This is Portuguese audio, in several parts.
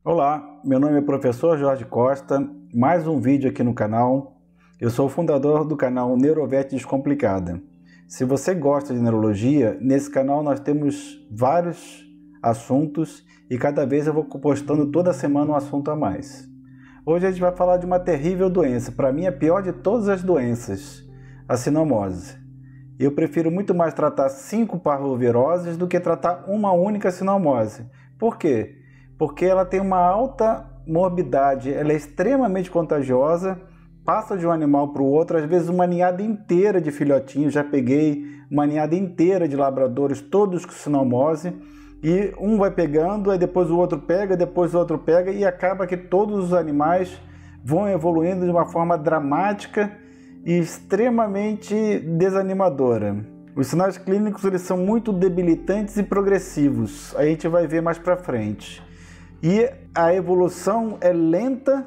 Olá, meu nome é professor Jorge Costa, mais um vídeo aqui no canal. Eu sou o fundador do canal Neurovet Descomplicada. Se você gosta de neurologia, nesse canal nós temos vários assuntos e cada vez eu vou postando toda semana um assunto a mais. Hoje a gente vai falar de uma terrível doença, para mim a pior de todas as doenças, a sinomose. Eu prefiro muito mais tratar 5 parvoviroses do que tratar uma única sinomose. Por quê? Porque ela tem uma alta morbidade, ela é extremamente contagiosa, passa de um animal para o outro, às vezes uma ninhada inteira de filhotinhos, já peguei uma ninhada inteira de labradores, todos com sinomose, e um vai pegando, aí depois o outro pega, depois o outro pega, e acaba que todos os animais vão evoluindo de uma forma dramática e extremamente desanimadora. Os sinais clínicos eles são muito debilitantes e progressivos, a gente vai ver mais para frente. E a evolução é lenta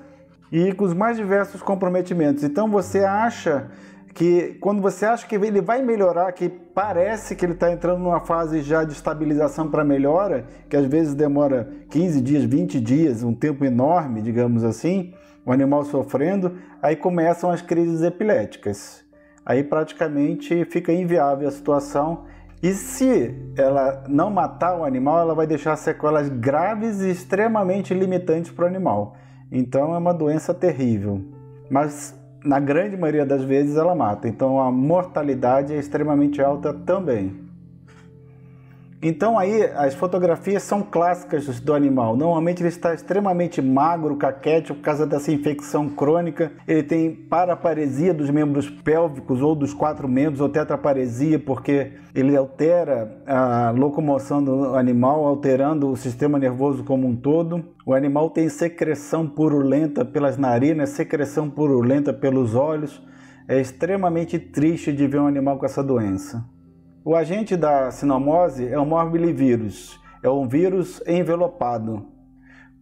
e com os mais diversos comprometimentos. Então você acha que, quando você acha que ele vai melhorar, que parece que ele está entrando numa fase já de estabilização para melhora, que às vezes demora 15 dias, 20 dias, um tempo enorme, digamos assim, o animal sofrendo, aí começam as crises epiléticas. Aí praticamente fica inviável a situação. E se ela não matar o animal, ela vai deixar sequelas graves e extremamente limitantes para o animal. Então é uma doença terrível. Mas na grande maioria das vezes ela mata. Então a mortalidade é extremamente alta também. Então aí as fotografias são clássicas do animal. Normalmente ele está extremamente magro, caquético, por causa dessa infecção crônica. Ele tem paraparesia dos membros pélvicos ou dos 4 membros, ou tetraparesia, porque ele altera a locomoção do animal, alterando o sistema nervoso como um todo. O animal tem secreção purulenta pelas narinas, secreção purulenta pelos olhos. É extremamente triste de ver um animal com essa doença. O agente da sinomose é o morbilivírus, é um vírus envelopado,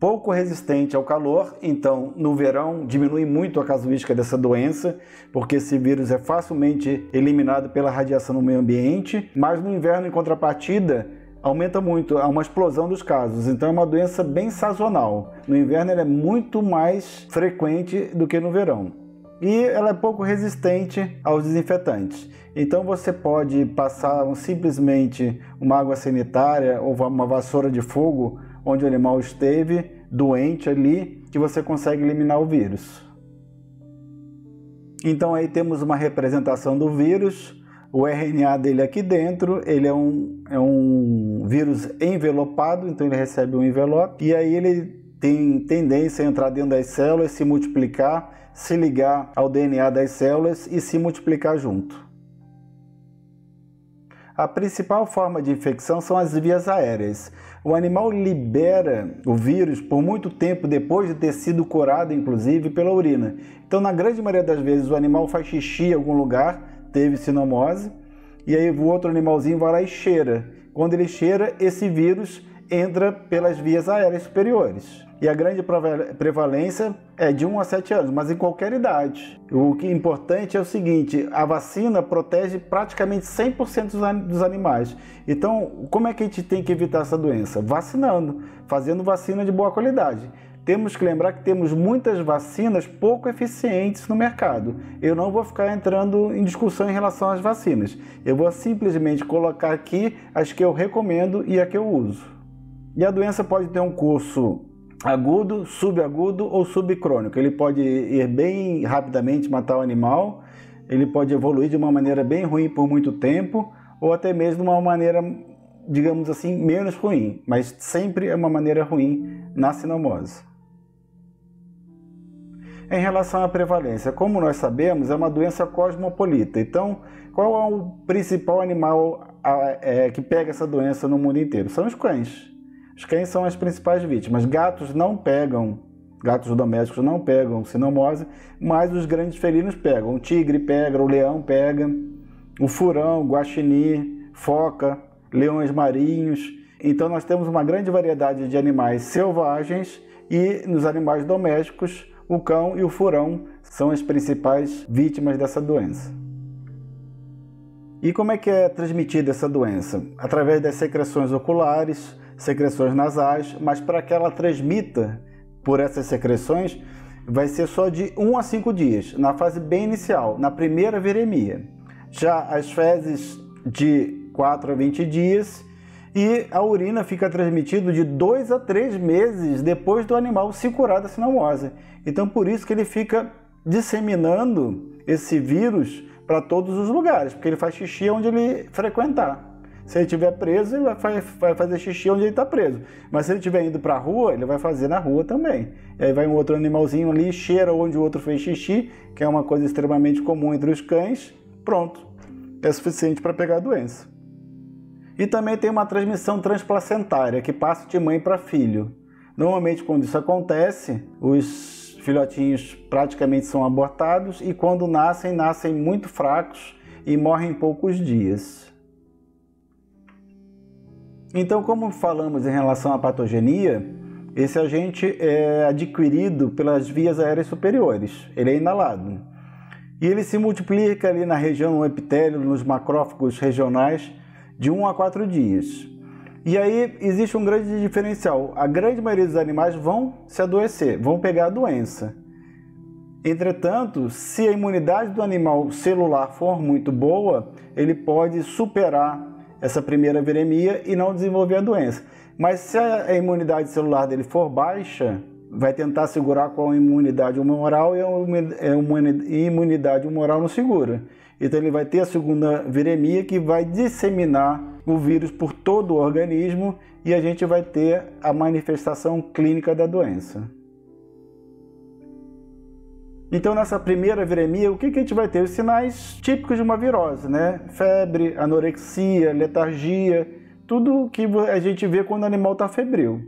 pouco resistente ao calor, então no verão diminui muito a casuística dessa doença, porque esse vírus é facilmente eliminado pela radiação no meio ambiente, mas no inverno, em contrapartida, aumenta muito, há uma explosão dos casos, então é uma doença bem sazonal. No inverno ela é muito mais frequente do que no verão. E ela é pouco resistente aos desinfetantes. Então você pode passar simplesmente uma água sanitária ou uma vassoura de fogo onde o animal esteve doente ali, que você consegue eliminar o vírus. Então aí temos uma representação do vírus, o RNA dele aqui dentro, ele é um vírus envelopado, então ele recebe um envelope, e aí ele tem tendência a entrar dentro das células, se multiplicar, se ligar ao DNA das células e se multiplicar junto. A principal forma de infecção são as vias aéreas. O animal libera o vírus por muito tempo depois de ter sido curado, inclusive, pela urina. Então, na grande maioria das vezes, o animal faz xixi em algum lugar, teve sinomose, e aí o outro animalzinho vai lá e cheira. Quando ele cheira, esse vírus entra pelas vias aéreas superiores. E a grande prevalência é de 1 a 7 anos, mas em qualquer idade. O que é importante é o seguinte, a vacina protege praticamente 100% dos animais. Então, como é que a gente tem que evitar essa doença? Vacinando, fazendo vacina de boa qualidade. Temos que lembrar que temos muitas vacinas pouco eficientes no mercado. Eu não vou ficar entrando em discussão em relação às vacinas. Eu vou simplesmente colocar aqui as que eu recomendo e a que eu uso. E a doença pode ter um curso agudo, subagudo ou subcrônico. Ele pode ir bem rapidamente matar o animal, ele pode evoluir de uma maneira bem ruim por muito tempo, ou até mesmo de uma maneira, digamos assim, menos ruim, mas sempre é uma maneira ruim na sinomose. Em relação à prevalência, como nós sabemos, é uma doença cosmopolita. Então, qual é o principal animal que pega essa doença no mundo inteiro? São os cães. Os cães são as principais vítimas. Gatos não pegam, gatos domésticos não pegam sinomose, mas os grandes felinos pegam. O tigre pega, o leão pega, o furão, o guaxinim, foca, leões marinhos. Então nós temos uma grande variedade de animais selvagens e nos animais domésticos, o cão e o furão são as principais vítimas dessa doença. E como é que é transmitida essa doença? Através das secreções oculares, secreções nasais, mas para que ela transmita por essas secreções, vai ser só de 1 a 5 dias, na fase bem inicial, na primeira viremia. Já as fezes de 4 a 20 dias e a urina fica transmitida de 2 a 3 meses depois do animal se curar da sinomose. Então por isso que ele fica disseminando esse vírus para todos os lugares, porque ele faz xixi onde ele frequentar. Se ele estiver preso, ele vai fazer xixi onde ele está preso. Mas se ele estiver indo para a rua, ele vai fazer na rua também. E aí vai um outro animalzinho ali, cheira onde o outro fez xixi, que é uma coisa extremamente comum entre os cães. Pronto, é suficiente para pegar a doença. E também tem uma transmissão transplacentária, que passa de mãe para filho. Normalmente, quando isso acontece, os filhotinhos praticamente são abortados e quando nascem, nascem muito fracos e morrem em poucos dias. Então, como falamos em relação à patogenia, esse agente é adquirido pelas vias aéreas superiores, ele é inalado. E ele se multiplica ali na região do epitélio, nos macrófagos regionais, de 1 a 4 dias. E aí existe um grande diferencial, a grande maioria dos animais vão se adoecer, vão pegar a doença. Entretanto, se a imunidade do animal celular for muito boa, ele pode superar essa primeira viremia e não desenvolver a doença. Mas se a imunidade celular dele for baixa, vai tentar segurar com a imunidade humoral e a imunidade humoral não segura. Então ele vai ter a segunda viremia que vai disseminar o vírus por todo o organismo e a gente vai ter a manifestação clínica da doença. Então, nessa primeira viremia, o que a gente vai ter? Os sinais típicos de uma virose, né? Febre, anorexia, letargia, tudo que a gente vê quando o animal está febril.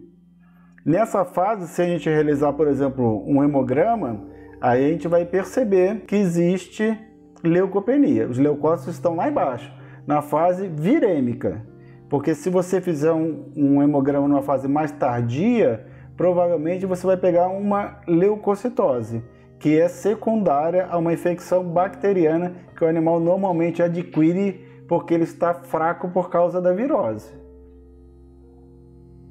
Nessa fase, se a gente realizar, por exemplo, um hemograma, aí a gente vai perceber que existe leucopenia. Os leucócitos estão lá embaixo, na fase virêmica. Porque se você fizer um hemograma numa fase mais tardia, provavelmente você vai pegar uma leucocitose, que é secundária a uma infecção bacteriana que o animal normalmente adquire porque ele está fraco por causa da virose.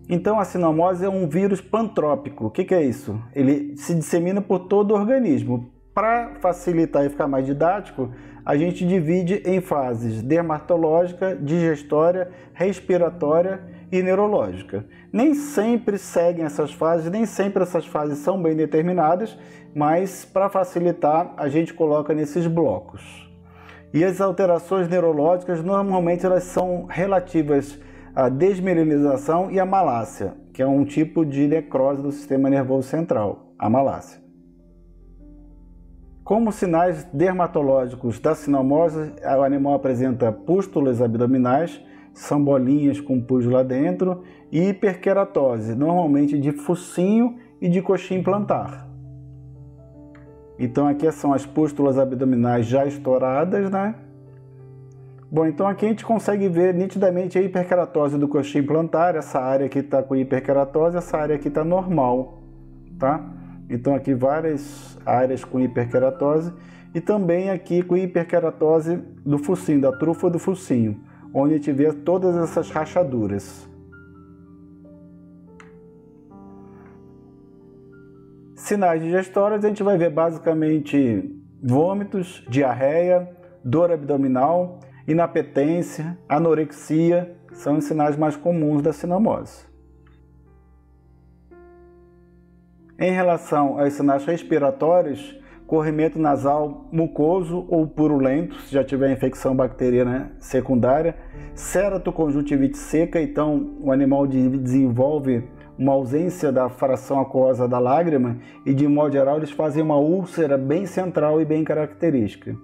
Então a sinomose é um vírus pantrópico. O que é isso? Ele se dissemina por todo o organismo. Para facilitar e ficar mais didático, a gente divide em fases dermatológica, digestória, respiratória e neurológica. Nem sempre seguem essas fases, nem sempre essas fases são bem determinadas, mas para facilitar a gente coloca nesses blocos. E as alterações neurológicas normalmente elas são relativas à desmineralização e à malácia, que é um tipo de necrose do sistema nervoso central, a malácia. Como sinais dermatológicos da sinomose, o animal apresenta pústulas abdominais, são bolinhas com pus lá dentro, e hiperqueratose, normalmente de focinho e de coxim plantar. Então aqui são as pústulas abdominais já estouradas, né? Bom, então aqui a gente consegue ver nitidamente a hiperqueratose do coxim plantar, essa área aqui está com hiperqueratose, essa área aqui está normal, tá? Então aqui várias áreas com hiperqueratose e também aqui com hiperqueratose do focinho, da trufa do focinho, onde a gente vê todas essas rachaduras. Sinais digestórios, a gente vai ver basicamente vômitos, diarreia, dor abdominal, inapetência, anorexia, são os sinais mais comuns da sinomose. Em relação aos sinais respiratórios, corrimento nasal mucoso ou purulento, se já tiver infecção bacteriana secundária, ceratoconjuntivite seca, então o animal desenvolve uma ausência da fração aquosa da lágrima e, de modo geral, eles fazem uma úlcera bem central e bem característica.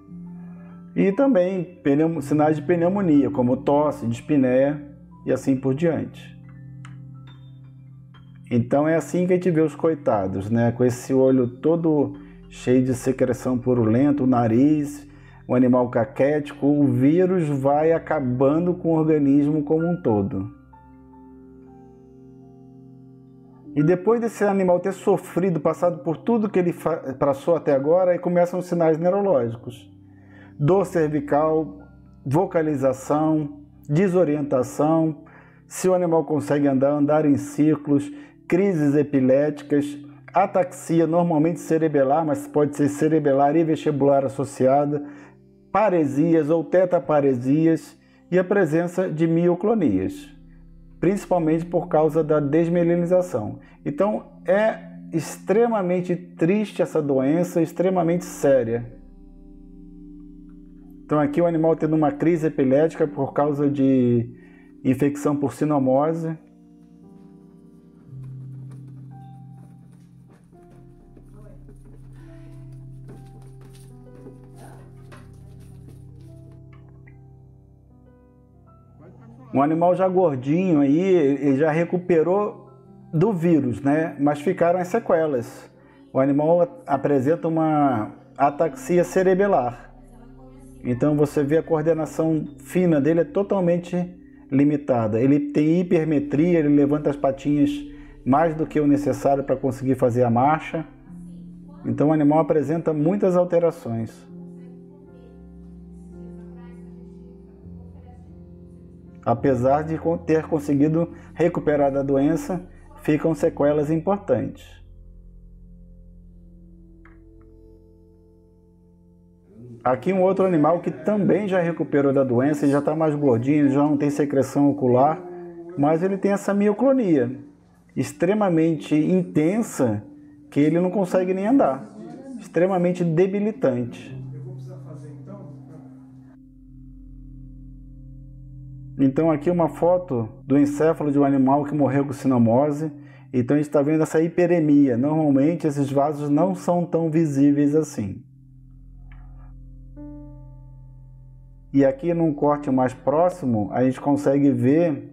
E também sinais de pneumonia, como tosse, dispneia e assim por diante. Então é assim que a gente vê os coitados, né? Com esse olho todo cheio de secreção purulenta, o nariz, o animal caquético, o vírus vai acabando com o organismo como um todo. E depois desse animal ter sofrido, passado por tudo que ele passou até agora, aí começam os sinais neurológicos. Dor cervical, vocalização, desorientação, se o animal consegue andar, andar em círculos, crises epiléticas, ataxia normalmente cerebelar, mas pode ser cerebelar e vestibular associada, paresias ou tetaparesias e a presença de mioclonias, principalmente por causa da desmielinização. Então é extremamente triste essa doença, extremamente séria. Então aqui o animal tendo uma crise epilética por causa de infecção por sinomose. Um animal já gordinho aí, ele já recuperou do vírus, né? Mas ficaram as sequelas. O animal apresenta uma ataxia cerebelar. Então você vê a coordenação fina dele é totalmente limitada. Ele tem hipermetria, ele levanta as patinhas mais do que o necessário para conseguir fazer a marcha. Então o animal apresenta muitas alterações. Apesar de ter conseguido recuperar da doença, ficam sequelas importantes. Aqui um outro animal que também já recuperou da doença, ele já está mais gordinho, já não tem secreção ocular, mas ele tem essa mioclonia extremamente intensa que ele não consegue nem andar, extremamente debilitante. Então aqui uma foto do encéfalo de um animal que morreu com sinomose. Então a gente está vendo essa hiperemia. Normalmente esses vasos não são tão visíveis assim. E aqui num corte mais próximo a gente consegue ver,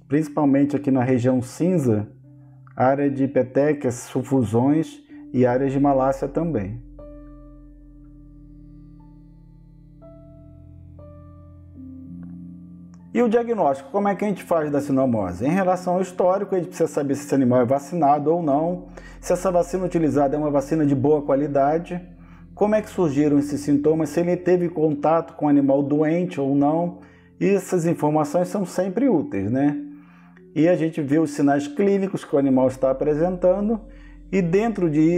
principalmente aqui na região cinza, área de petequias, sufusões e áreas de malácia também. E o diagnóstico, como é que a gente faz da sinomose? Em relação ao histórico, a gente precisa saber se esse animal é vacinado ou não, se essa vacina utilizada é uma vacina de boa qualidade, como é que surgiram esses sintomas, se ele teve contato com um animal doente ou não, e essas informações são sempre úteis, né? E a gente vê os sinais clínicos que o animal está apresentando, e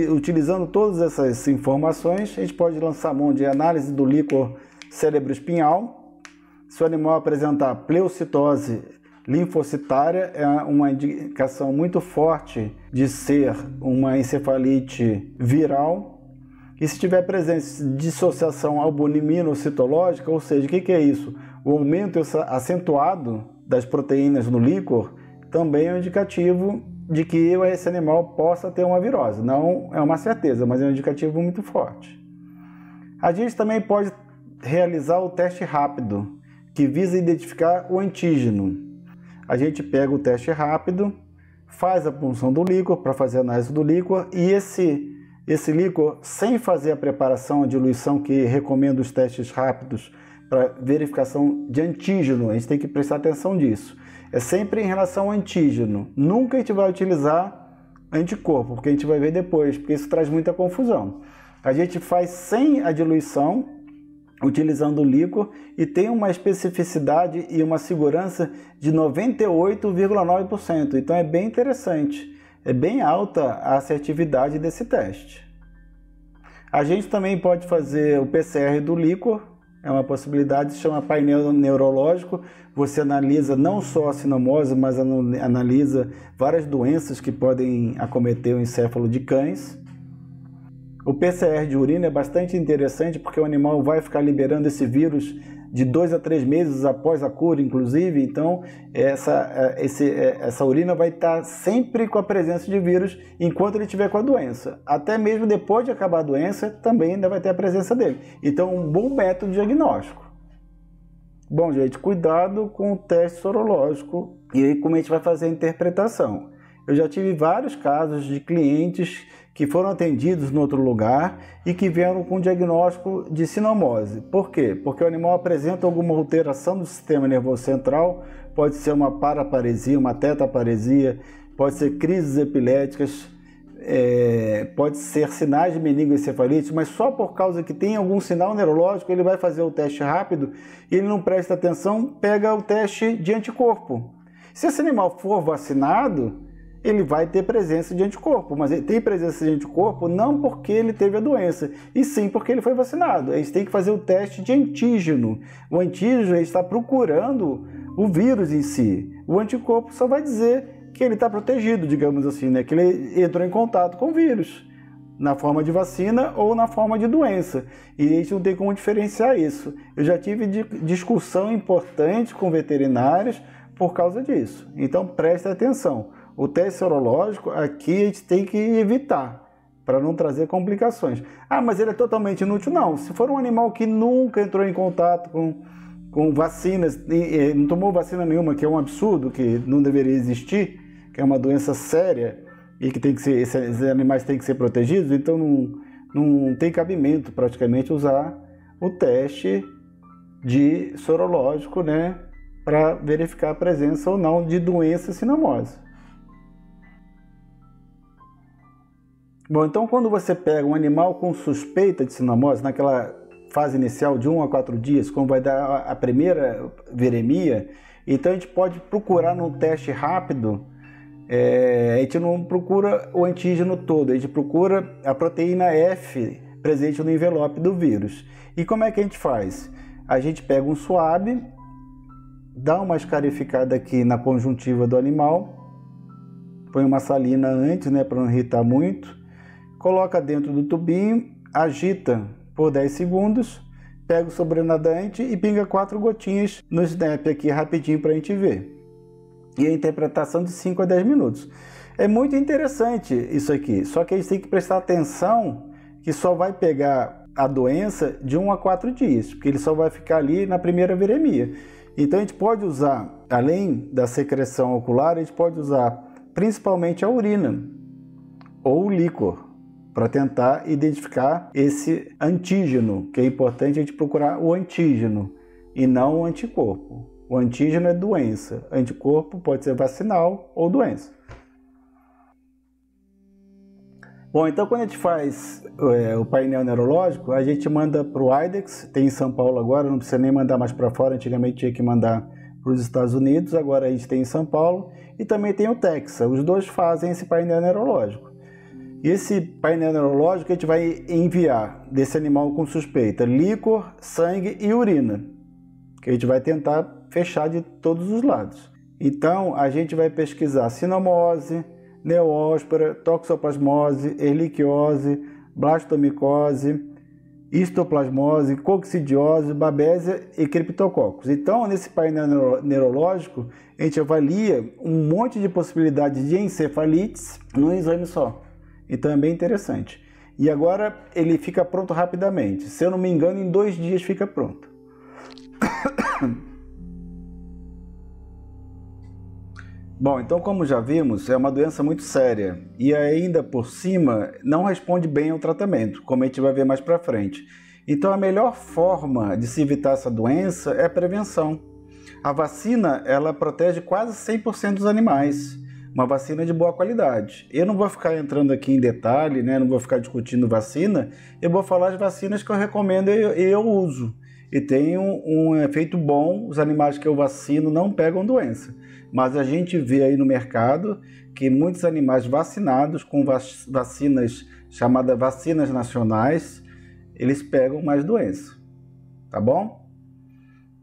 utilizando todas essas informações, a gente pode lançar mão de análise do líquor cerebroespinhal. Se o animal apresentar pleocitose linfocitária, é uma indicação muito forte de ser uma encefalite viral. E se tiver presença de dissociação albuminocitológica, ou seja, o que é isso? O aumento acentuado das proteínas no líquor também é um indicativo de que esse animal possa ter uma virose. Não é uma certeza, mas é um indicativo muito forte. A gente também pode realizar o teste rápido, que visa identificar o antígeno. A gente pega o teste rápido, faz a punção do líquor para fazer a análise do líquor, e esse líquor, sem fazer a preparação, a diluição que recomenda os testes rápidos para verificação de antígeno, a gente tem que prestar atenção disso. É sempre em relação ao antígeno. Nunca a gente vai utilizar anticorpo, porque a gente vai ver depois, porque isso traz muita confusão. A gente faz sem a diluição, utilizando o líquor, e tem uma especificidade e uma segurança de 98,9%. Então é bem interessante, é bem alta a assertividade desse teste. A gente também pode fazer o PCR do líquor, é uma possibilidade, se chama painel neurológico. Você analisa não só a sinomose, mas analisa várias doenças que podem acometer o encéfalo de cães. O PCR de urina é bastante interessante porque o animal vai ficar liberando esse vírus de 2 a 3 meses após a cura, inclusive. Então, essa urina vai estar sempre com a presença de vírus enquanto ele estiver com a doença. Até mesmo depois de acabar a doença, também ainda vai ter a presença dele. Então, um bom método diagnóstico. Bom, gente, cuidado com o teste sorológico e aí como a gente vai fazer a interpretação. Eu já tive vários casos de clientes que foram atendidos em outro lugar e que vieram com diagnóstico de sinomose. Por quê? Porque o animal apresenta alguma alteração do sistema nervoso central, pode ser uma paraparesia, uma tetaparesia, pode ser crises epiléticas, pode ser sinais de meningoencefalite, mas só por causa que tem algum sinal neurológico ele vai fazer o teste rápido e ele não presta atenção, pega o teste de anticorpo. Se esse animal for vacinado, ele vai ter presença de anticorpo, mas ele tem presença de anticorpo não porque ele teve a doença, e sim porque ele foi vacinado. A gente tem que fazer o teste de antígeno. O antígeno está procurando o vírus em si. O anticorpo só vai dizer que ele está protegido, digamos assim, né? Que ele entrou em contato com o vírus, na forma de vacina ou na forma de doença. E a gente não tem como diferenciar isso. Eu já tive discussão importante com veterinários por causa disso. Então preste atenção. O teste sorológico aqui a gente tem que evitar, para não trazer complicações. Ah, mas ele é totalmente inútil? Não. Se for um animal que nunca entrou em contato com vacinas, não tomou vacina nenhuma, que é um absurdo, que não deveria existir, que é uma doença séria e que tem que ser, esses animais têm que ser protegidos, então não tem cabimento praticamente usar o teste de sorológico, né, para verificar a presença ou não de doença sinomose. Bom, então quando você pega um animal com suspeita de sinomose, naquela fase inicial de 1 a 4 dias, quando vai dar a primeira viremia, então a gente pode procurar num teste rápido, a gente não procura o antígeno todo, a gente procura a proteína F presente no envelope do vírus. E como é que a gente faz? A gente pega um suave, dá uma escarificada aqui na conjuntiva do animal, põe uma salina antes, né, para não irritar muito, coloca dentro do tubinho, agita por 10 segundos, pega o sobrenadante e pinga 4 gotinhas no snap aqui rapidinho para a gente ver. E a interpretação de 5 a 10 minutos. É muito interessante isso aqui, só que a gente tem que prestar atenção que só vai pegar a doença de 1 a 4 dias, porque ele só vai ficar ali na primeira viremia. Então a gente pode usar, além da secreção ocular, a gente pode usar principalmente a urina ou o líquor, para tentar identificar esse antígeno, que é importante a gente procurar o antígeno e não o anticorpo. O antígeno é doença, anticorpo pode ser vacinal ou doença. Bom, então quando a gente faz o painel neurológico, a gente manda para o IDEXX, tem em São Paulo agora, não precisa nem mandar mais para fora, antigamente tinha que mandar para os Estados Unidos, agora a gente tem em São Paulo, e também tem o TEXA, os dois fazem esse painel neurológico. E esse painel neurológico a gente vai enviar desse animal com suspeita líquor, sangue e urina, que a gente vai tentar fechar de todos os lados. Então a gente vai pesquisar sinomose, neóspora, toxoplasmose, erliquiose, blastomicose, histoplasmose, coccidiose, babésia e criptococcus. Então nesse painel neurológico a gente avalia um monte de possibilidades de encefalites num exame só. Então é bem interessante. E agora ele fica pronto rapidamente. Se eu não me engano, em 2 dias fica pronto. Bom, então como já vimos, é uma doença muito séria. E ainda por cima, não responde bem ao tratamento, como a gente vai ver mais pra frente. Então a melhor forma de se evitar essa doença é a prevenção. A vacina, ela protege quase 100% dos animais. Uma vacina de boa qualidade. Eu não vou ficar entrando aqui em detalhe, né? Não vou ficar discutindo vacina. Eu vou falar as vacinas que eu recomendo e eu uso. E tem um efeito bom. Os animais que eu vacino não pegam doença. Mas a gente vê aí no mercado que muitos animais vacinados com vacinas chamadas vacinas nacionais, eles pegam mais doença. Tá bom?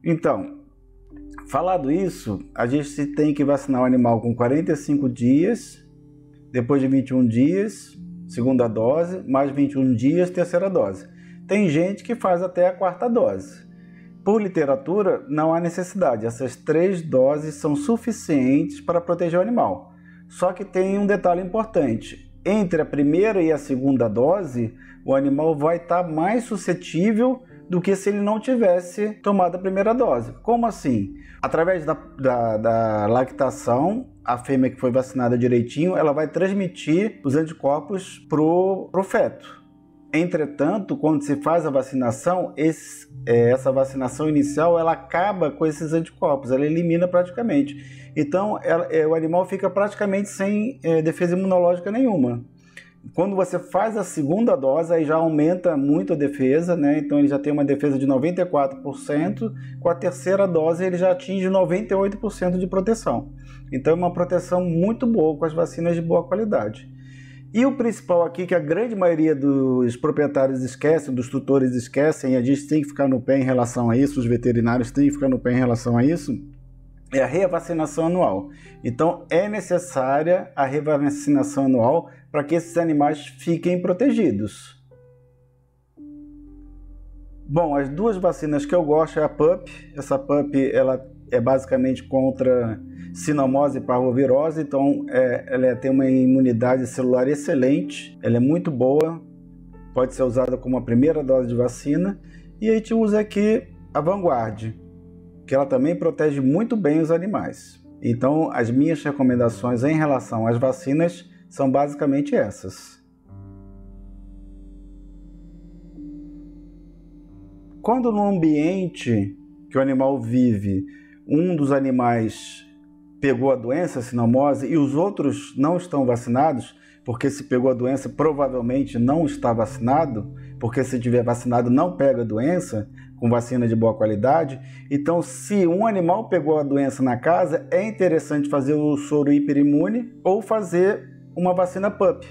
Então, falado isso, a gente tem que vacinar o animal com 45 dias, depois de 21 dias, segunda dose, mais 21 dias, terceira dose. Tem gente que faz até a 4ª dose. Por literatura, não há necessidade. Essas 3 doses são suficientes para proteger o animal. Só que tem um detalhe importante. Entre a primeira e a segunda dose, o animal vai estar mais suscetível do que se ele não tivesse tomado a primeira dose. Como assim? Através da lactação, a fêmea que foi vacinada direitinho, ela vai transmitir os anticorpos pro feto. Entretanto, quando se faz a vacinação, essa vacinação inicial, ela acaba com esses anticorpos, ela elimina praticamente. Então, o animal fica praticamente sem defesa imunológica nenhuma. Quando você faz a segunda dose, aí já aumenta muito a defesa, né? Então ele já tem uma defesa de 94%, com a terceira dose ele já atinge 98% de proteção. Então é uma proteção muito boa com as vacinas de boa qualidade. E o principal aqui, que a grande maioria dos proprietários esquecem, dos tutores esquecem, e a gente tem que ficar no pé em relação a isso, os veterinários têm que ficar no pé em relação a isso, é a revacinação anual. Então é necessária a revacinação anual para que esses animais fiquem protegidos. Bom, as duas vacinas que eu gosto é a PUP. Essa PUP ela é basicamente contra sinomose e parvovirose, então ela tem uma imunidade celular excelente, ela é muito boa, pode ser usada como a primeira dose de vacina. E a gente usa aqui a Vanguard, que ela também protege muito bem os animais. Então as minhas recomendações em relação às vacinas são basicamente essas. Quando no ambiente que o animal vive, um dos animais pegou a doença, a sinomose, e os outros não estão vacinados, porque se pegou a doença provavelmente não está vacinado, porque se tiver vacinado não pega a doença, com vacina de boa qualidade. Então, se um animal pegou a doença na casa, é interessante fazer o soro hiperimune ou fazer uma vacina PUP,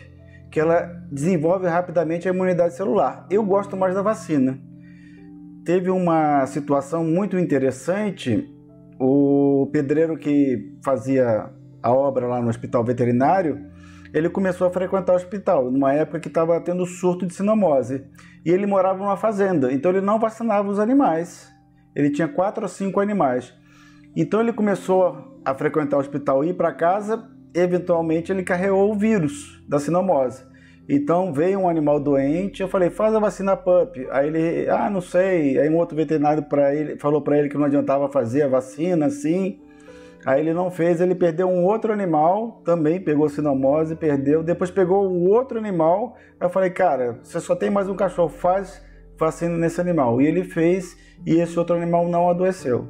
que ela desenvolve rapidamente a imunidade celular. Eu gosto mais da vacina. Teve uma situação muito interessante, o pedreiro que fazia a obra lá no hospital veterinário, ele começou a frequentar o hospital, numa época que estava tendo surto de sinomose. E ele morava numa fazenda, então ele não vacinava os animais. Ele tinha 4 ou 5 animais. Então ele começou a frequentar o hospital e ir para casa, eventualmente ele carregou o vírus da sinomose. Então veio um animal doente, eu falei, faz a vacina PUP. Aí ele, não sei. Aí um outro veterinário falou para ele que não adiantava fazer a vacina assim. Aí ele não fez, ele perdeu um outro animal, também pegou sinomose, perdeu. Depois pegou um outro animal. Aí eu falei, cara, você só tem mais um cachorro, faz vacina nesse animal. E ele fez, e esse outro animal não adoeceu.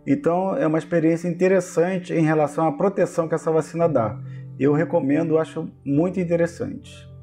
Então é uma experiência interessante em relação à proteção que essa vacina dá. Eu recomendo, acho muito interessante.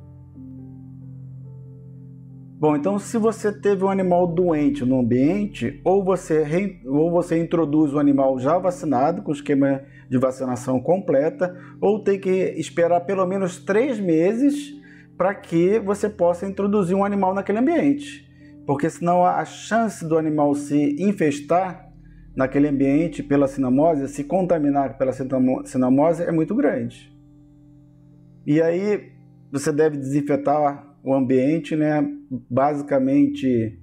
Bom, então se você teve um animal doente no ambiente, ou você introduz o animal já vacinado, com esquema de vacinação completa, ou tem que esperar pelo menos 3 meses para que você possa introduzir um animal naquele ambiente. Porque senão a chance do animal se infestar naquele ambiente pela sinomose, se contaminar pela sinomose é muito grande. E aí você deve desinfetar o ambiente, né? Basicamente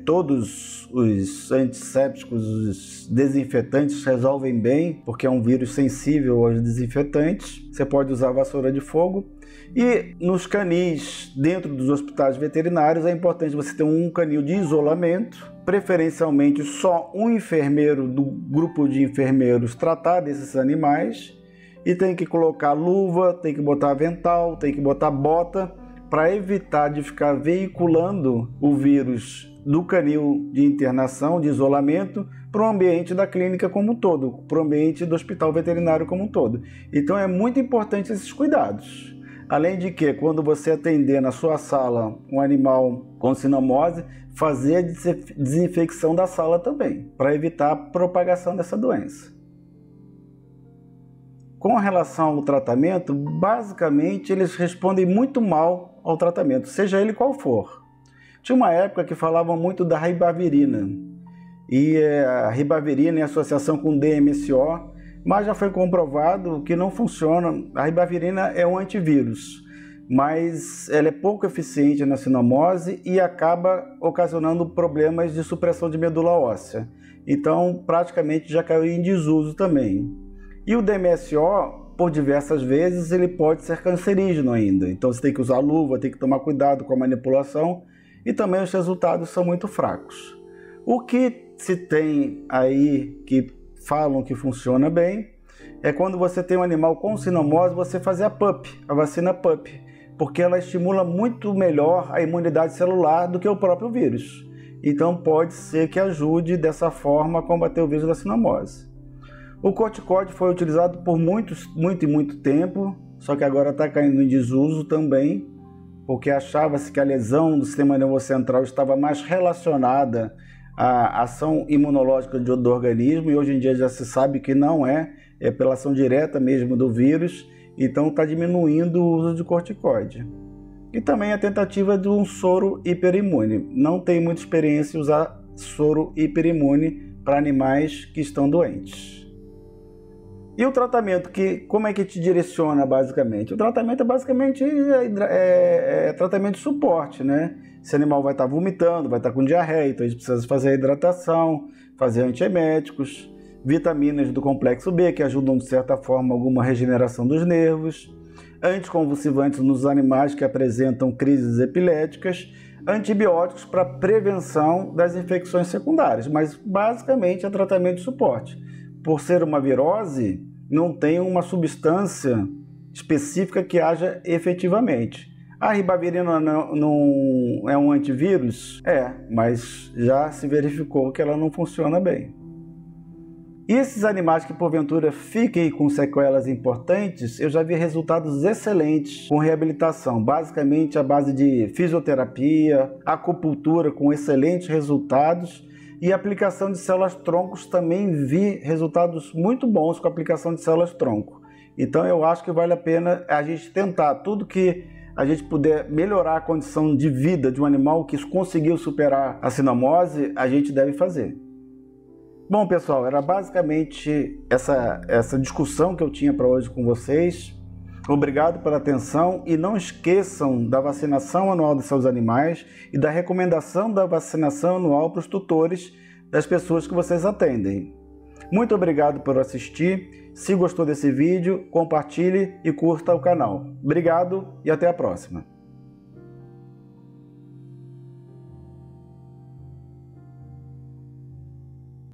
todos os antissépticos, os desinfetantes resolvem bem, porque é um vírus sensível aos desinfetantes. Você pode usar vassoura de fogo. E nos canis dentro dos hospitais veterinários é importante você ter um canil de isolamento, preferencialmente só um enfermeiro do grupo de enfermeiros tratar desses animais. E tem que colocar luva, tem que botar avental, tem que botar bota, para evitar de ficar veiculando o vírus do canil de internação, de isolamento, para o ambiente da clínica como um todo, para o ambiente do hospital veterinário como um todo. Então é muito importante esses cuidados. Além de que, quando você atender na sua sala um animal com sinomose, fazer a desinfecção da sala também, para evitar a propagação dessa doença. Com relação ao tratamento, basicamente eles respondem muito mal ao tratamento, seja ele qual for. Tinha uma época que falavam muito da ribavirina, e a ribavirina em associação com DMSO, mas já foi comprovado que não funciona. A ribavirina é um antivírus, mas ela é pouco eficiente na sinomose e acaba ocasionando problemas de supressão de medula óssea. Então, praticamente já caiu em desuso também. E o DMSO, por diversas vezes, ele pode ser cancerígeno ainda. Então você tem que usar luva, tem que tomar cuidado com a manipulação e também os resultados são muito fracos. O que se tem aí que falam que funciona bem é quando você tem um animal com sinomose, você fazer a PUP, a vacina PUP, porque ela estimula muito melhor a imunidade celular do que o próprio vírus. Então pode ser que ajude dessa forma a combater o vírus da sinomose. O corticóide foi utilizado por muito tempo, só que agora está caindo em desuso também, porque achava-se que a lesão do sistema nervoso central estava mais relacionada a ação imunológica do organismo, e hoje em dia já se sabe que não é pela ação direta mesmo do vírus, então está diminuindo o uso de corticoide. E também a tentativa de um soro hiperimune. Não tem muita experiência em usar soro hiperimune para animais que estão doentes. E o tratamento, como é que te direciona basicamente? O tratamento é basicamente tratamento de suporte, né? Esse animal vai estar vomitando, vai estar com diarreia, então a gente precisa fazer a hidratação, fazer antieméticos, vitaminas do complexo B, que ajudam de certa forma alguma regeneração dos nervos, anticonvulsivantes nos animais que apresentam crises epiléticas, antibióticos para prevenção das infecções secundárias, mas basicamente é tratamento de suporte. Por ser uma virose, não tem uma substância específica que haja efetivamente. A ribavirina não é um antivírus? Mas já se verificou que ela não funciona bem. E esses animais que porventura fiquem com sequelas importantes, eu já vi resultados excelentes com reabilitação, basicamente à base de fisioterapia, acupuntura com excelentes resultados, e aplicação de células-troncos também vi resultados muito bons com a aplicação de células-tronco. Então eu acho que vale a pena a gente tentar tudo que a gente puder melhorar a condição de vida de um animal que conseguiu superar a cinomose, a gente deve fazer. Bom, pessoal, era basicamente essa discussão que eu tinha para hoje com vocês. Obrigado pela atenção e não esqueçam da vacinação anual dos seus animais e da recomendação da vacinação anual para os tutores das pessoas que vocês atendem. Muito obrigado por assistir. Se gostou desse vídeo, compartilhe e curta o canal. Obrigado e até a próxima.